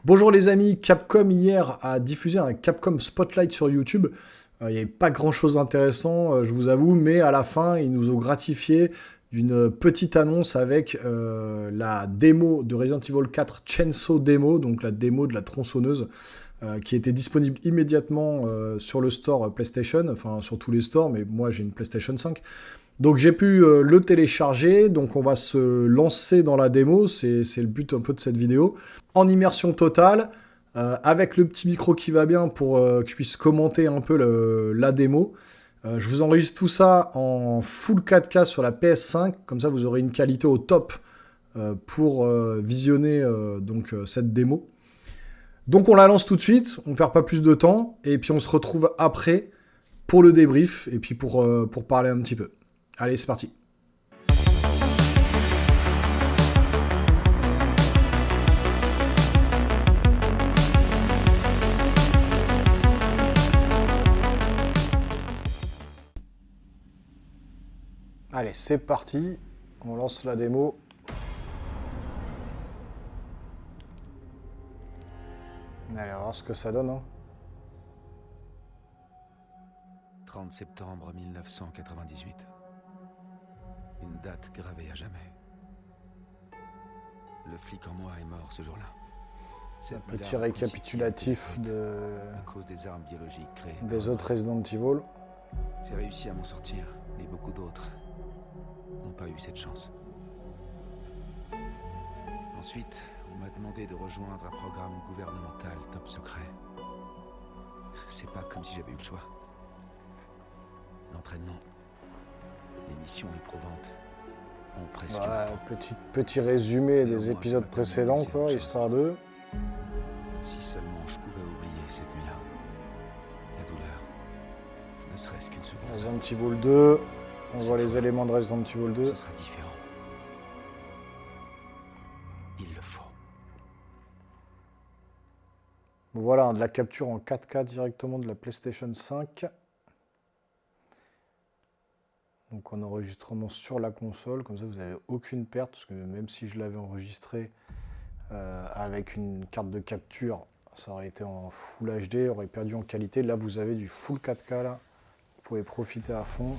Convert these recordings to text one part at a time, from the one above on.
Bonjour les amis, Capcom hier a diffusé un Capcom Spotlight sur YouTube. Il n'y avait pas grand chose d'intéressant, je vous avoue, mais à la fin, ils nous ont gratifié d'une petite annonce avec la démo de Resident Evil 4 Chainsaw Demo, donc la démo de la tronçonneuse, qui était disponible immédiatement sur le store PlayStation, enfin sur tous les stores, mais moi j'ai une PlayStation 5. Donc j'ai pu le télécharger, donc on va se lancer dans la démo, c'est le but un peu de cette vidéo, en immersion totale, avec le petit micro qui va bien pour que je puisse commenter un peu la démo. Je vous enregistre tout ça en full 4K sur la PS5, comme ça vous aurez une qualité au top pour visionner cette démo. Donc on la lance tout de suite, on perd pas plus de temps, et puis on se retrouve après pour le débrief, et puis pour parler un petit peu. Allez, c'est parti. Allez, c'est parti. On lance la démo. Allez, on va voir ce que ça donne. Hein. 30 septembre 1998. Une date gravée à jamais. Le flic en moi est mort ce jour-là. Un petit récapitulatif à cause des armes biologiques créées des autres Resident Evil. J'ai réussi à m'en sortir, mais beaucoup d'autres n'ont pas eu cette chance. Ensuite, on m'a demandé de rejoindre un programme gouvernemental top secret. C'est pas comme si j'avais eu le choix. L'entraînement, les missions éprouvantes ont presque... Petit résumé des épisodes précédents, quoi, histoire de... Si seulement je pouvais oublier cette nuit-là. La douleur, ne serait-ce qu'une seconde. Resident Evil 2, on voit les éléments de Resident Evil 2. Ce sera différent. Il le faut. Voilà, de la capture en 4K directement de la PlayStation 5. Donc en enregistrement sur la console, comme ça vous n'avez aucune perte, parce que même si je l'avais enregistré avec une carte de capture, ça aurait été en Full HD, aurait perdu en qualité. Là vous avez du Full 4K là, vous pouvez profiter à fond.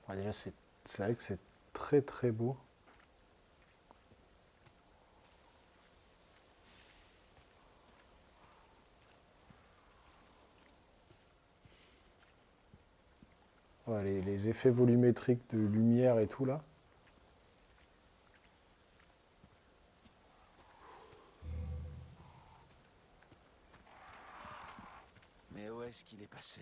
Ouais, déjà c'est vrai que c'est très très beau. Ouais, les effets volumétriques de lumière et tout là. Mais où est-ce qu'il est passé?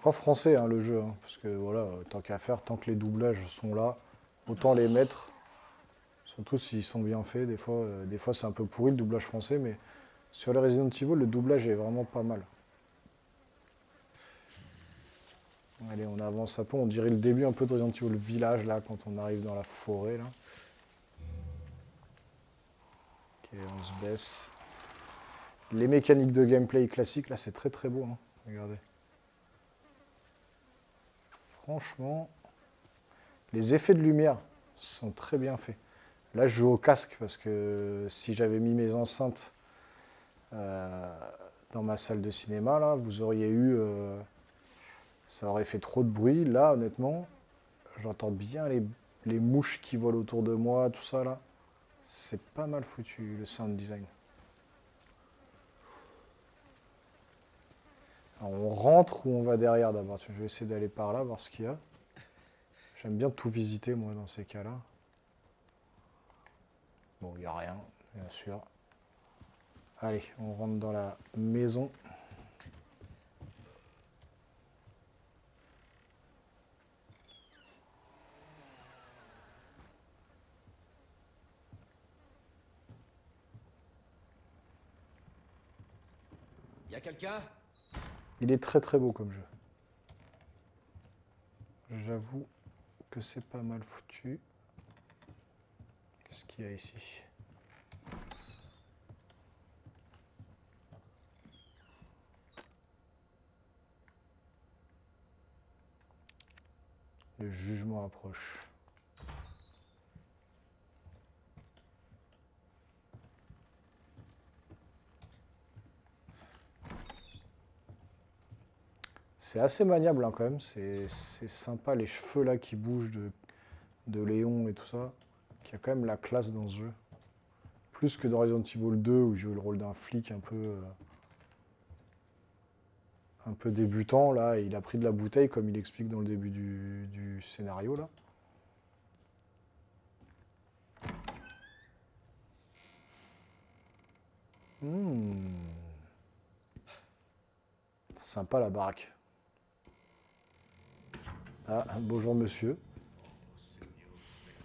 Pas français hein, le jeu, hein, parce que voilà, tant qu'à faire, tant que les doublages sont là, autant les mettre. Surtout s'ils sont bien faits, des fois c'est un peu pourri le doublage français, mais sur les Resident Evil, le doublage est vraiment pas mal. Allez, on avance un peu, on dirait le début un peu de Resident Evil Village, là, quand on arrive dans la forêt, là. Ok, on se baisse. Les mécaniques de gameplay classiques, là, c'est très très beau, hein. Regardez. Franchement, les effets de lumière sont très bien faits. Là, je joue au casque, parce que si j'avais mis mes enceintes dans ma salle de cinéma, là, vous auriez eu... ça aurait fait trop de bruit. Là, honnêtement, j'entends bien les mouches qui volent autour de moi, tout ça, là. C'est pas mal foutu, le sound design. Alors, on rentre ou on va derrière d'abord? Je vais essayer d'aller par là, voir ce qu'il y a. J'aime bien tout visiter, moi, dans ces cas-là. Bon, il n'y a rien, bien sûr. Allez, on rentre dans la maison. Y a quelqu'un? Il est très très beau comme jeu. J'avoue que c'est pas mal foutu. Qu'est-ce qu'il y a ici? Le jugement approche. C'est assez maniable hein, quand même, c'est sympa les cheveux là qui bougent de Léon et tout ça. Il y a quand même la classe dans ce jeu. Plus que dans Resident Evil 2 où j'ai eu le rôle d'un flic un peu débutant. Là, il a pris de la bouteille comme il explique dans le début du scénario là. Sympa la baraque. Ah, bonjour monsieur.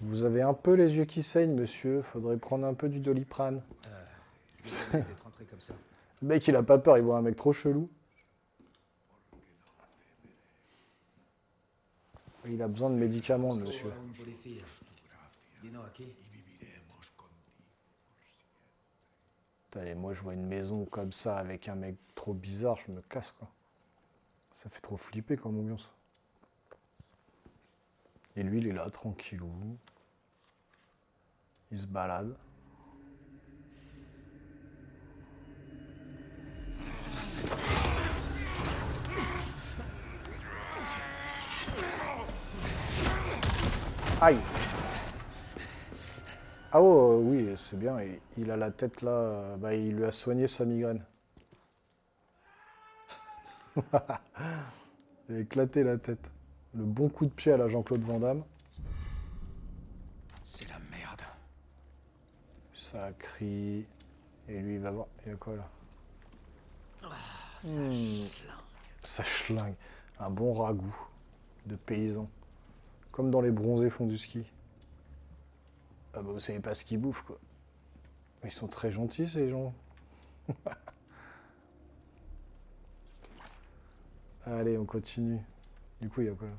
Vous avez un peu les yeux qui saignent, monsieur. Faudrait prendre un peu du Doliprane. D'être rentré comme ça. Le mec, il a pas peur, il voit un mec trop chelou. Il a besoin de médicaments, monsieur. Putain, et moi, je vois une maison comme ça avec un mec trop bizarre, je me casse, quoi. Ça fait trop flipper comme ambiance. Et lui, il est là, tranquillou. Il se balade. Aïe! Ah oh, oui, c'est bien. Il a la tête là. Bah, il lui a soigné sa migraine. Il a éclaté la tête. Le bon coup de pied à la Jean-Claude Van Damme. C'est la merde. Ça crie. Et lui, il va voir. Il y a quoi là? Ça schlingue. Un bon ragoût de paysan. Comme dans les bronzés font du ski. Ah bah vous savez pas ce qu'ils bouffent quoi. Ils sont très gentils ces gens. Allez, on continue. Du coup, il y a quoi là?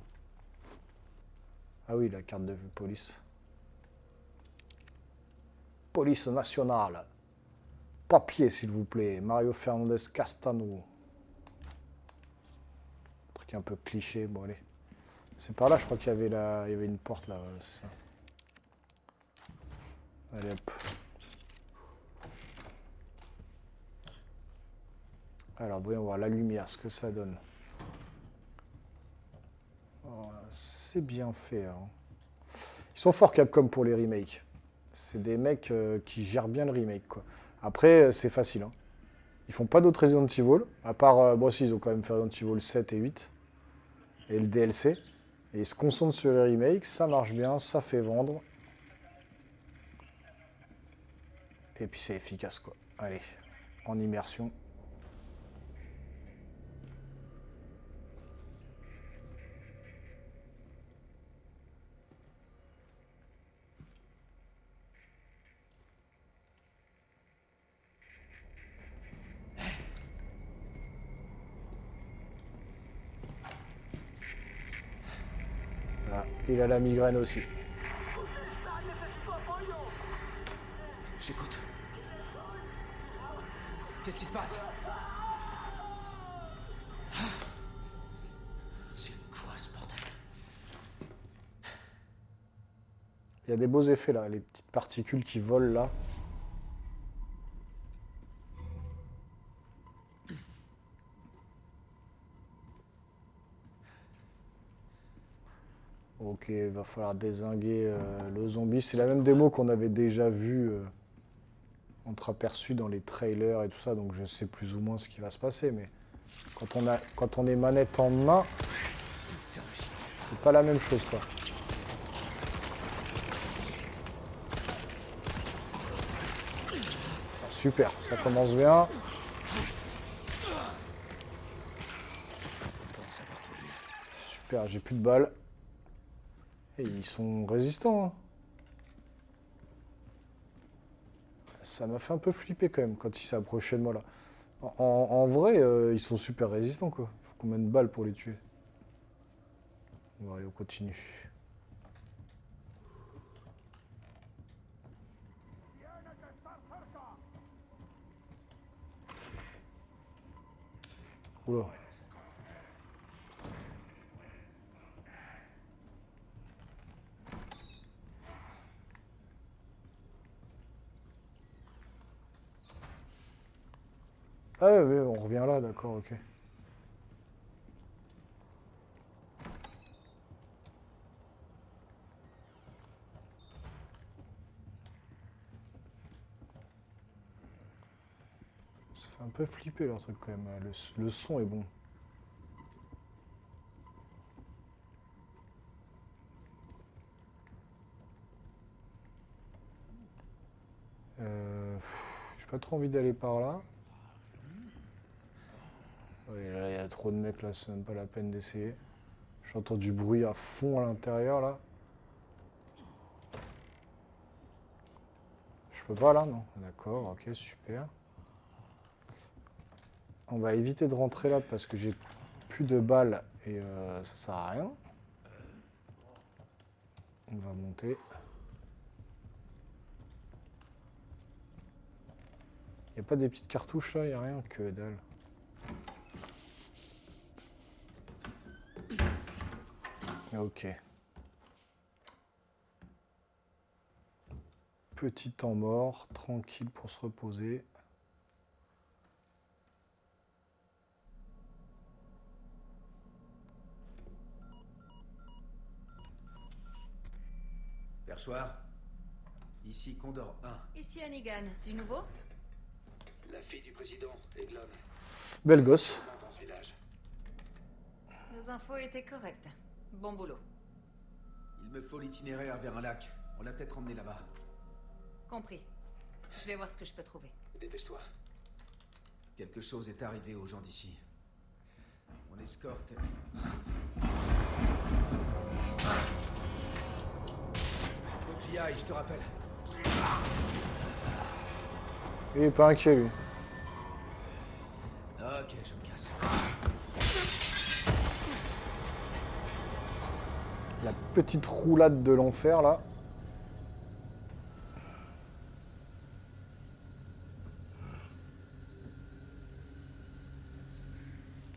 Ah oui, la carte de police. Police nationale. Papier, s'il vous plaît. Mario Fernandez Castano. Truc un peu cliché. Bon, allez. C'est par là, je crois qu'il y avait il y avait une porte là. C'est ça. Allez hop. Alors, voyons voir la lumière, ce que ça donne. Oh, c'est bien fait. Hein. Ils sont forts Capcom pour les remakes. C'est des mecs qui gèrent bien le remake. Quoi. Après, c'est facile. Hein. Ils font pas d'autres Resident Evil. À part, bon, si, ils ont quand même fait Resident Evil 7 et 8. Et le DLC. Et ils se concentrent sur les remakes. Ça marche bien, ça fait vendre. Et puis c'est efficace, quoi. Allez, en immersion. Voilà. Il a la migraine aussi. J'écoute. Qu'est-ce qui se passe? C'est quoi ce bordel? Il y a des beaux effets là, les petites particules qui volent là. Ok, il va falloir dézinguer le zombie. C'est la même démo qu'on avait déjà vue, entreaperçue dans les trailers et tout ça, donc je sais plus ou moins ce qui va se passer. Mais quand on est manette en main, c'est pas la même chose quoi. Ah, super, ça commence bien. Super, j'ai plus de balles. Et ils sont résistants. Hein. Ça m'a fait un peu flipper quand même quand il s'est approché de moi là. En vrai, ils sont super résistants quoi. Il faut combien de balles pour les tuer? Bon allez, on continue. Oula. Ah ouais, ouais, on revient là, d'accord, ok. Ça fait un peu flipper leur truc quand même. Le son est bon. J'ai pas trop envie d'aller par là. Oui, là, il y a trop de mecs, là, c'est même pas la peine d'essayer. J'entends du bruit à fond à l'intérieur, là. Je peux pas, là, non? D'accord, ok, super. On va éviter de rentrer là, parce que j'ai plus de balles, et ça sert à rien. On va monter. Y a pas des petites cartouches, là? Y a rien? Que dalle. Ok. Petit temps mort, tranquille pour se reposer. Perchoir. Ici Condor 1. Ici Hannigan, du nouveau? La fille du président, Eglon. Belle gosse. Dans ce village. Nos infos étaient correctes. Bon boulot. Il me faut l'itinéraire vers un lac. On l'a peut-être emmené là-bas. Compris. Je vais voir ce que je peux trouver. Dépêche-toi. Quelque chose est arrivé aux gens d'ici. Mon escorte... Faut que j'y aille, je te rappelle. Il est pas inquiet, lui. Ok, je me casse. La petite roulade de l'enfer, là.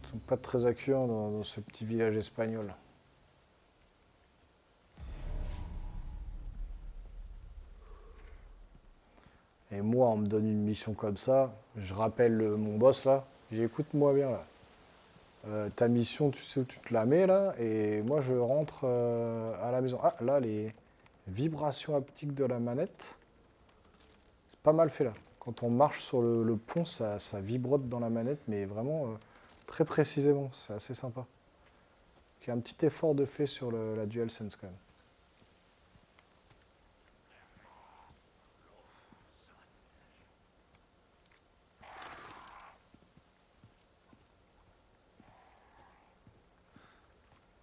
Ils sont pas très accueillants dans ce petit village espagnol. Et moi, on me donne une mission comme ça, je rappelle mon boss là, j'écoute-moi bien là. Ta mission, tu sais où tu te la mets là, et moi je rentre à la maison. Ah, là, les vibrations haptiques de la manette, c'est pas mal fait là. Quand on marche sur le pont, ça vibrote dans la manette, mais vraiment très précisément, c'est assez sympa. Il y a un petit effort de fait sur la DualSense quand même.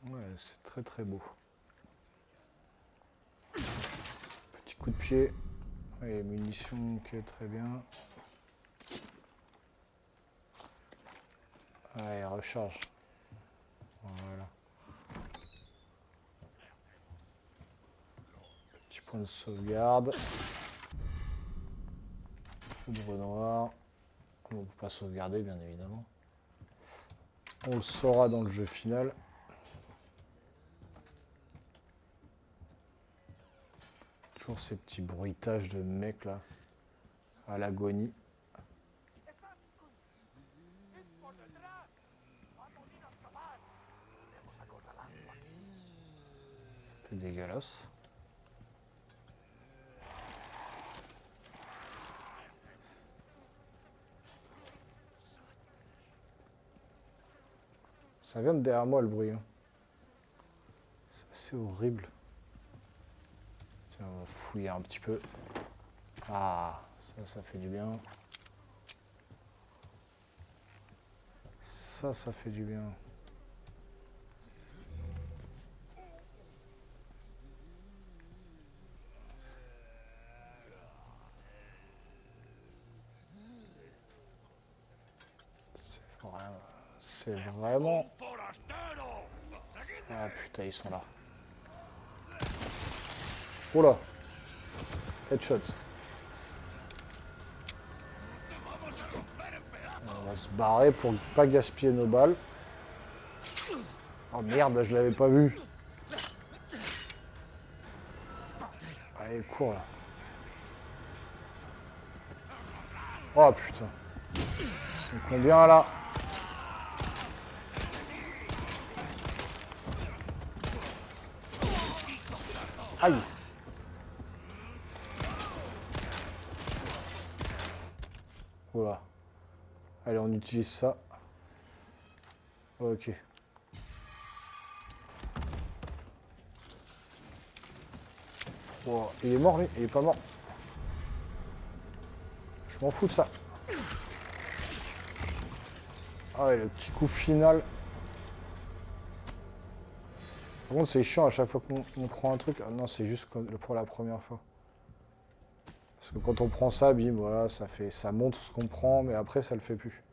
Ouais, c'est très très beau. Petit coup de pied. Allez, munitions, ok, très bien. Allez, recharge. Voilà. Petit point de sauvegarde. Poudre noire. On ne peut pas sauvegarder, bien évidemment. On le saura dans le jeu final. Toujours ces petits bruitages de mecs là, à l'agonie. Un peu dégueulasse. Ça vient de derrière moi le bruit. Hein. C'est assez horrible. Tiens, on va fouiller un petit peu. Ah, ça fait du bien. Ça fait du bien. C'est vraiment... Ah putain, ils sont là. Oula. Headshot. On va se barrer pour ne pas gaspiller nos balles. Oh merde, je l'avais pas vu. Allez, cours là. Oh putain. Ils sont combien là? Aïe. Voilà. Allez, on utilise ça. Ok. Wow. Il est mort lui? Il est pas mort. Je m'en fous de ça. Ah ouais, le petit coup final. Par contre, c'est chiant à chaque fois qu'on prend un truc. Ah non, c'est juste pour la première fois. Parce que quand on prend ça, bim, voilà, ça montre ce qu'on prend, mais après, ça le fait plus.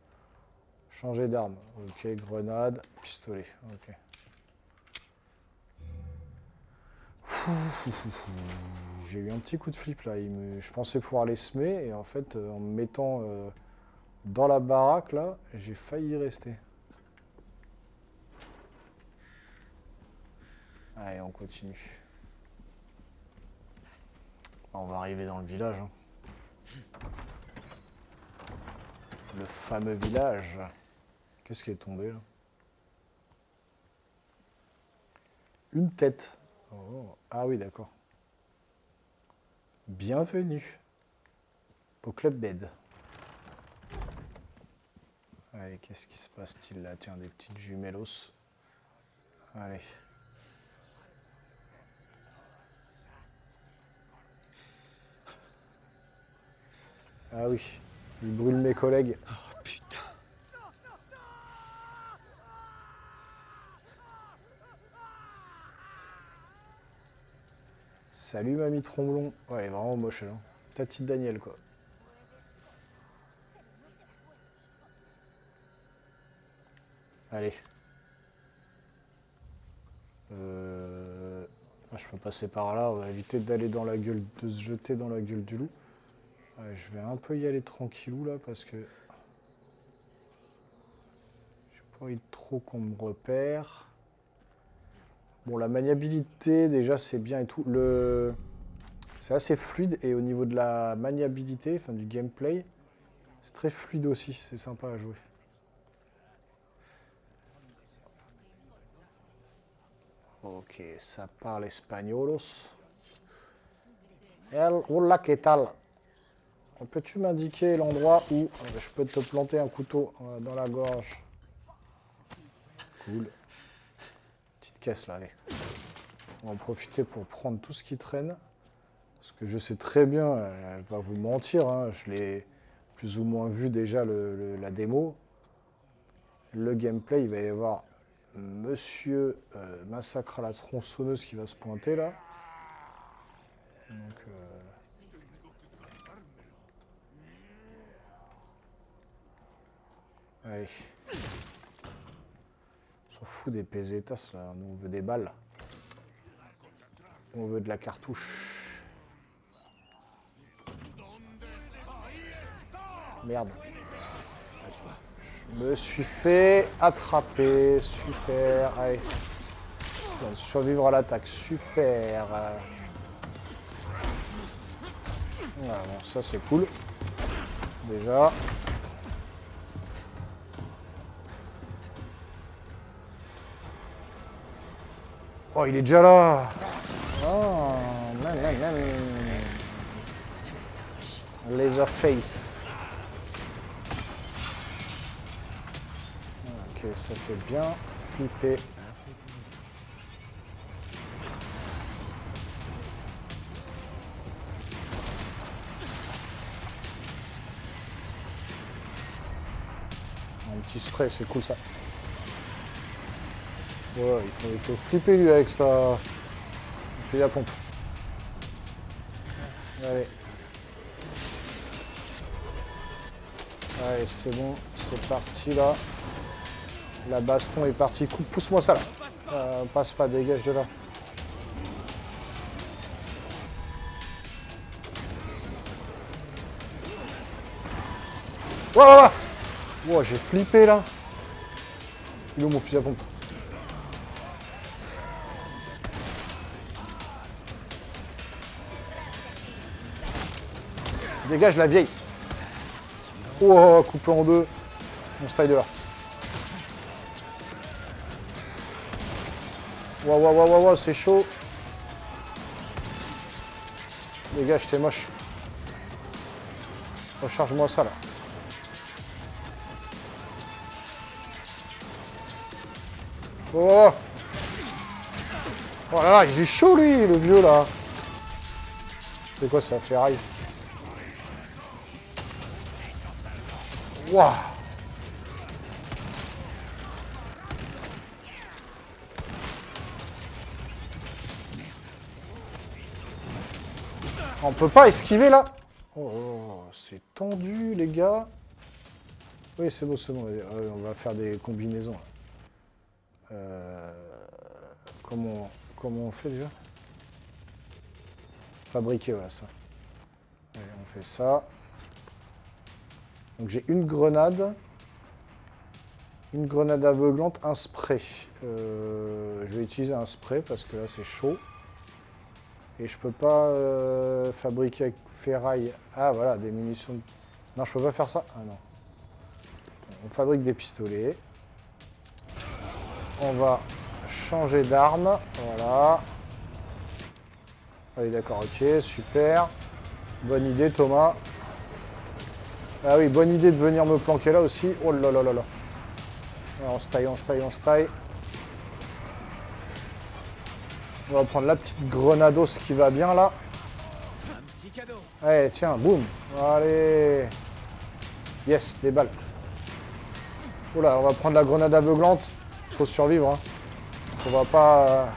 Changer d'arme. Ok, grenade, pistolet. Ok. J'ai eu un petit coup de flip là. Je pensais pouvoir les semer et en fait, en me mettant dans la baraque là, j'ai failli y rester. Allez, on continue. On va arriver dans le village. Hein. Le fameux village. Qu'est-ce qui est tombé là? Une tête. Oh. Ah oui, d'accord. Bienvenue au Club Bed. Allez, qu'est-ce qui se passe-t-il là? Tiens, des petites jumellos. Allez. Ah oui, il brûle mes collègues. Oh putain. Salut mamie Tromblon. Ouais, elle est vraiment moche là. Tati Daniel quoi. Allez. Ah, je peux passer par là, on va éviter d'aller dans la gueule, de se jeter dans la gueule du loup. Ouais, je vais un peu y aller tranquillou là parce que j'ai pas envie de trop qu'on me repère. Bon, la maniabilité déjà c'est bien et tout. C'est assez fluide et au niveau de la maniabilité, enfin du gameplay, c'est très fluide aussi, c'est sympa à jouer. Ok, ça parle espagnolos. Hola, ¿qué tal? Peux-tu m'indiquer l'endroit où je peux te planter un couteau dans la gorge? Cool. Petite caisse là, allez. On va en profiter pour prendre tout ce qui traîne. Parce que je sais très bien, je vais pas vous mentir, hein, je l'ai plus ou moins vu déjà la démo. Le gameplay, il va y avoir Monsieur Massacre à la tronçonneuse qui va se pointer là. Donc, allez. On s'en fout des pesetas là, nous on veut des balles. On veut de la cartouche. Merde. Je me suis fait attraper. Super. Allez. On va survivre à l'attaque. Super. Voilà, bon, ça c'est cool. Déjà. Oh, il est déjà là. Oh, man. Laserface. Ok, ça fait bien flipper. Un petit spray, c'est cool ça. Ouais, il faut flipper lui avec ça. Il fait la pompe. Allez. Allez, c'est bon, c'est parti là. La baston est partie. Pousse-moi ça là. Passe pas, dégage de là. Wow, wow, j'ai flippé là. Il est où mon fusil à pompe? Dégage la vieille. Oh, coupé en deux. On se taille de là. Waouh, c'est chaud. Dégage, t'es moche. Recharge-moi ça là. Oh! Oh là là, il est chaud lui, le vieux là. C'est quoi ça, ferraille? Waouh! On peut pas esquiver là? Oh, c'est tendu les gars. Oui, c'est bon, c'est bon. On va faire des combinaisons. Comment on fait déjà? Fabriquer, voilà ça. Allez, on fait ça. Donc j'ai une grenade aveuglante, un spray. Je vais utiliser un spray parce que là c'est chaud. Et je peux pas fabriquer avec ferraille. Ah voilà, des munitions. Non, je peux pas faire ça. Ah non. On fabrique des pistolets. On va changer d'arme. Voilà. Allez, d'accord, ok, super. Bonne idée, Thomas. Ah oui, bonne idée de venir me planquer là aussi. Oh là là là là. Alors, on se taille. On va prendre la petite grenados qui va bien là. Allez, tiens, boum. Allez. Yes, des balles. Oula, on va prendre la grenade aveuglante. Faut survivre. Hein. On va pas...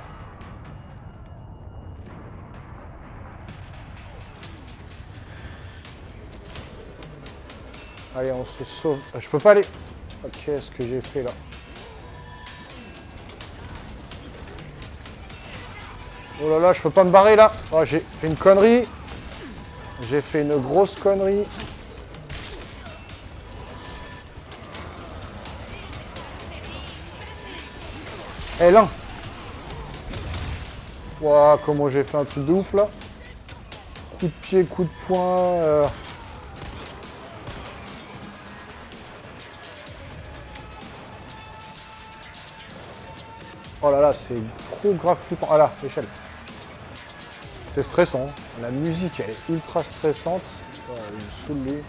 Allez, on se sauve. Je peux pas aller. Oh, qu'est-ce que j'ai fait là? Oh là là, je peux pas me barrer là. Oh, j'ai fait une connerie. J'ai fait une grosse connerie. Eh là. Ouah, comment j'ai fait un truc de ouf là. Coup de pied, coup de poing. Oh là là, c'est trop grave flippant. Ah là, l'échelle. C'est stressant. La musique, elle est ultra stressante. Oh, il me saoule lui.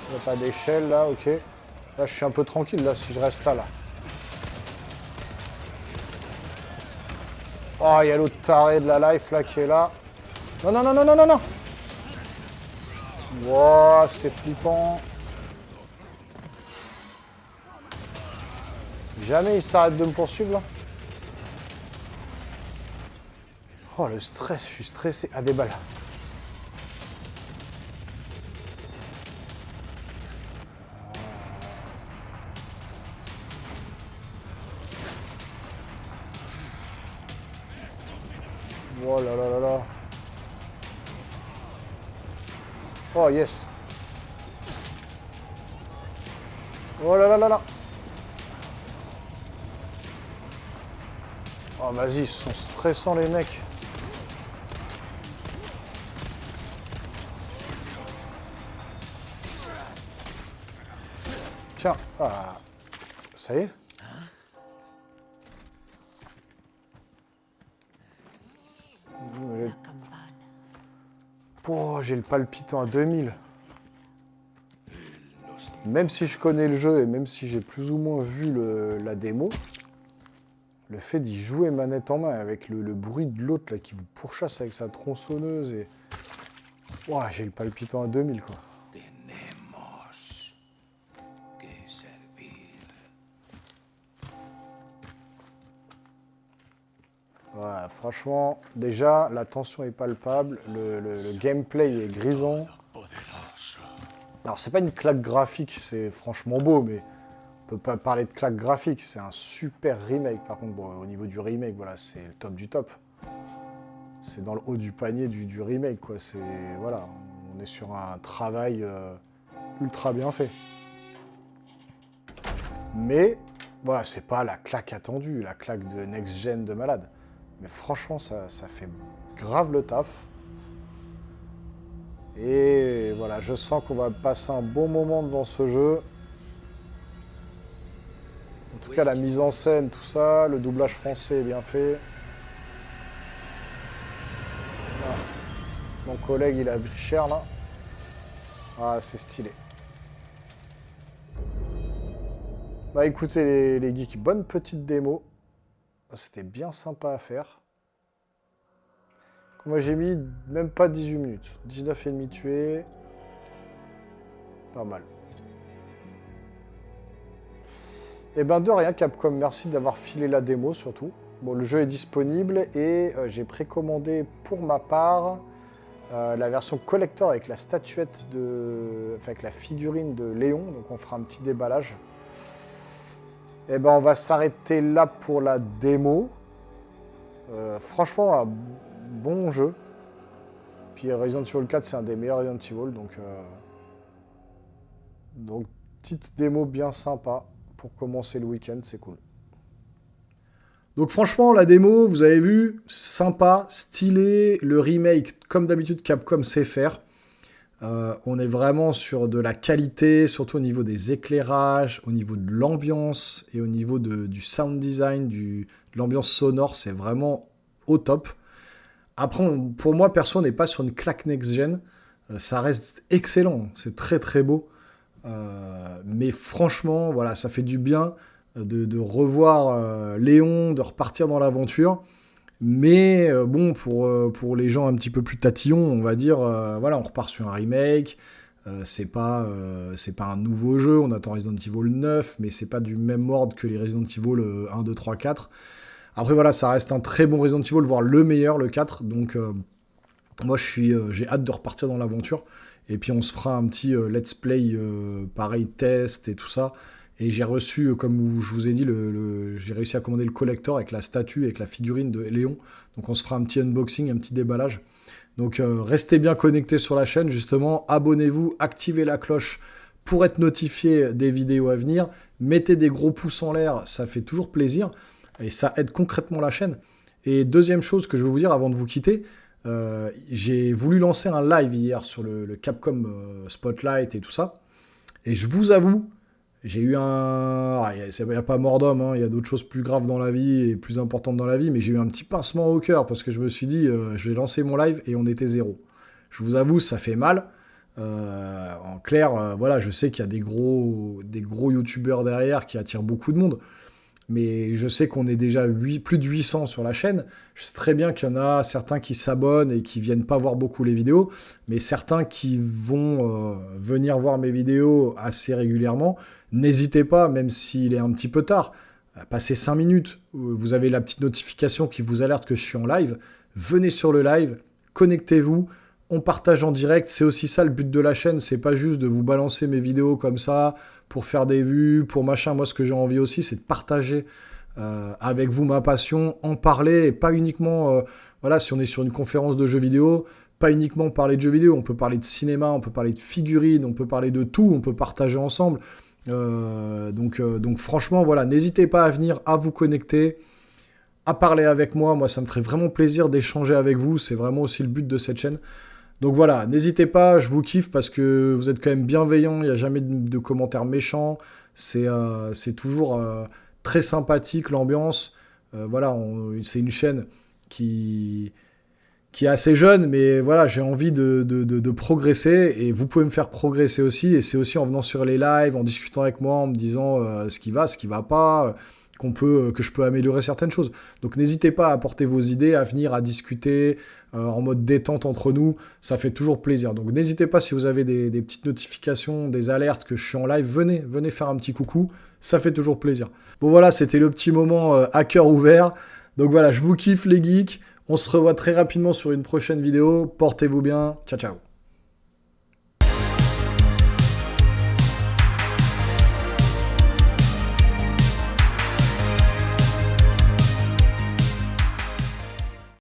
Il n'y a pas d'échelle là, ok. Là, je suis un peu tranquille là si je reste là. Oh, il y a l'autre taré de la life là qui est là. Non. Wow, c'est flippant. Jamais il s'arrête de me poursuivre là. Oh, le stress, je suis stressé. Ah, des balles. Oh là là là là. Oh yes. Oh là là là là. Oh vas-y, ils sont stressants les mecs. Tiens, ah, ça y est. Oh, j'ai le palpitant à 2000. Même si je connais le jeu et même si j'ai plus ou moins vu la démo, le fait d'y jouer manette en main avec le bruit de l'autre là qui vous pourchasse avec sa tronçonneuse et... Ouah, j'ai le palpitant à 2000 quoi. Ouais, franchement, déjà, la tension est palpable, le gameplay est grisant. Alors, c'est pas une claque graphique, c'est franchement beau, mais on peut pas parler de claque graphique, c'est un super remake. Par contre, bon, au niveau du remake, voilà, c'est le top du top. C'est dans le haut du panier du remake, quoi. C'est, voilà, on est sur un travail ultra bien fait. Mais, Voilà, c'est pas la claque attendue, la claque de next-gen de malade. Mais franchement, ça fait grave le taf. Et voilà, je sens qu'on va passer un bon moment devant ce jeu. En tout cas, la mise en scène, tout ça, le doublage français est bien fait. Voilà. Mon collègue, il a vu cher là. Ah, c'est stylé. Bah écoutez les geeks, bonne petite démo. C'était bien sympa à faire. Moi j'ai mis même pas 18 minutes. 19 ennemis tués. Pas mal. Et ben de rien Capcom, merci d'avoir filé la démo surtout. Bon, le jeu est disponible et j'ai précommandé pour ma part la version collector avec la statuette de... Enfin, avec la figurine de Léon. Donc on fera un petit déballage. Et ben on va s'arrêter là pour la démo. Franchement, un bon jeu. Puis Resident Evil 4, c'est un des meilleurs Resident Evil. Donc petite démo bien sympa pour commencer le week-end, c'est cool. Donc franchement, la démo, vous avez vu, sympa, stylé. Le remake, comme d'habitude, Capcom sait faire. On est vraiment sur de la qualité, surtout au niveau des éclairages, au niveau de l'ambiance et au niveau du sound design, de l'ambiance sonore, c'est vraiment au top. Après, pour moi, perso, on n'est pas sur une claque next-gen. Ça reste excellent, c'est très très beau. Mais franchement, voilà, ça fait du bien de revoir Léon, de repartir dans l'aventure. Mais bon, pour les gens un petit peu plus tatillons, on va dire, voilà, on repart sur un remake. C'est pas un nouveau jeu. On attend Resident Evil 9, mais c'est pas du même ordre que les Resident Evil 1, 2, 3, 4. Après, voilà, ça reste un très bon Resident Evil, voire le meilleur, le 4. Donc, moi, j'ai hâte de repartir dans l'aventure. Et puis, on se fera un petit let's play, pareil, test et tout ça. Et j'ai reçu, comme je vous ai dit, j'ai réussi à commander le collector avec la statue, avec la figurine de Léon. Donc on se fera un petit unboxing, un petit déballage. Donc restez bien connectés sur la chaîne, justement. Abonnez-vous, activez la cloche pour être notifié des vidéos à venir. Mettez des gros pouces en l'air, ça fait toujours plaisir. Et ça aide concrètement la chaîne. Et deuxième chose que je vais vous dire avant de vous quitter, j'ai voulu lancer un live hier sur le Capcom Spotlight et tout ça. Et je vous avoue, j'ai eu il n'y a pas mort d'homme, hein, il y a d'autres choses plus graves dans la vie et plus importantes dans la vie, mais j'ai eu un petit pincement au cœur parce que je me suis dit, je vais lancer mon live et on était 0. Je vous avoue, ça fait mal. En clair, voilà, je sais qu'il y a des gros youtubeurs derrière qui attirent beaucoup de monde. Mais je sais qu'on est déjà plus de 800 sur la chaîne. Je sais très bien qu'il y en a certains qui s'abonnent et qui viennent pas voir beaucoup les vidéos, mais certains qui vont venir voir mes vidéos assez régulièrement. N'hésitez pas, même s'il est un petit peu tard, passez 5 minutes. Vous avez la petite notification qui vous alerte que je suis en live. Venez sur le live, connectez-vous. On partage en direct, c'est aussi ça le but de la chaîne, c'est pas juste de vous balancer mes vidéos comme ça pour faire des vues, pour machin. Moi, ce que j'ai envie aussi, c'est de partager avec vous ma passion, en parler, et pas uniquement, voilà, si on est sur une conférence de jeux vidéo, pas uniquement parler de jeux vidéo, on peut parler de cinéma, on peut parler de figurines, on peut parler de tout, on peut partager ensemble. Donc franchement, voilà, n'hésitez pas à venir, à vous connecter, à parler avec moi. Moi, ça me ferait vraiment plaisir d'échanger avec vous, c'est vraiment aussi le but de cette chaîne. Donc voilà, n'hésitez pas, je vous kiffe parce que vous êtes quand même bienveillants, il n'y a jamais de commentaires méchants, c'est toujours très sympathique l'ambiance. Voilà, c'est une chaîne qui est assez jeune, mais voilà, j'ai envie de progresser et vous pouvez me faire progresser aussi. Et c'est aussi en venant sur les lives, en discutant avec moi, en me disant ce qui va pas, que je peux améliorer certaines choses. Donc n'hésitez pas à apporter vos idées, à venir, à discuter en mode détente entre nous, ça fait toujours plaisir. Donc n'hésitez pas, si vous avez des petites notifications, des alertes que je suis en live, venez faire un petit coucou, ça fait toujours plaisir. Bon voilà, c'était le petit moment à cœur ouvert. Donc voilà, je vous kiffe les geeks, on se revoit très rapidement sur une prochaine vidéo, portez-vous bien, ciao ciao.